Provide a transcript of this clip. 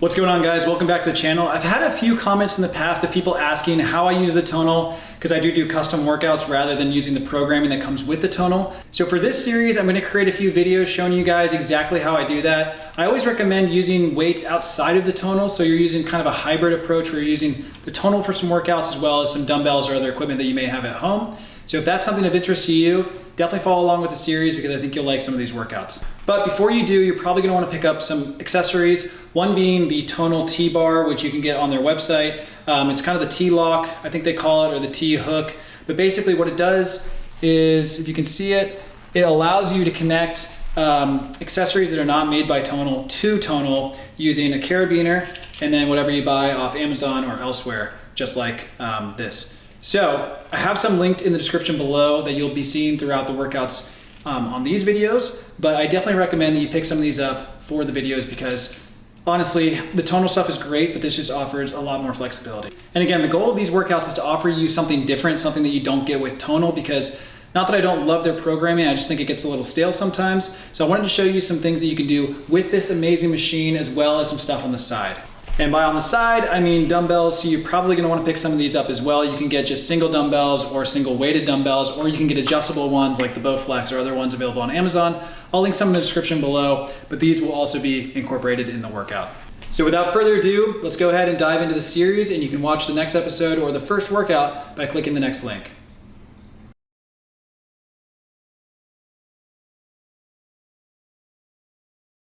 What's going on, guys? Welcome back to the channel. I've had a few comments in the past of people asking how I use the Tonal, because I do custom workouts rather than using the programming that comes with the Tonal. So for this series, I'm gonna create a few videos showing you guys exactly how I do that. I always recommend using weights outside of the Tonal, so you're using kind of a hybrid approach where you're using the Tonal for some workouts as well as some dumbbells or other equipment that you may have at home. So if that's something of interest to you, definitely follow along with the series because I think you'll like some of these workouts. But before you do, you're probably gonna wanna pick up some accessories, one being the Tonal T-bar, which you can get on their website. It's kind of the T-lock, I think they call it, or the T-hook. But basically what it does is, if you can see it, it allows you to connect accessories that are not made by Tonal to Tonal using a carabiner and then whatever you buy off Amazon or elsewhere, just like this. So I have some linked in the description below that you'll be seeing throughout the workouts on these videos, but I definitely recommend that you pick some of these up for the videos because honestly, the Tonal stuff is great, but this just offers a lot more flexibility. And again, the goal of these workouts is to offer you something different, something that you don't get with Tonal, because not that I don't love their programming, I just think it gets a little stale sometimes. So I wanted to show you some things that you can do with this amazing machine as well as some stuff on the side. And by on the side, I mean dumbbells, so you're probably gonna wanna pick some of these up as well. You can get just single dumbbells or single weighted dumbbells, or you can get adjustable ones like the Bowflex or other ones available on Amazon. I'll link some in the description below, but these will also be incorporated in the workout. So without further ado, let's go ahead and dive into the series, and you can watch the next episode or the first workout by clicking the next link.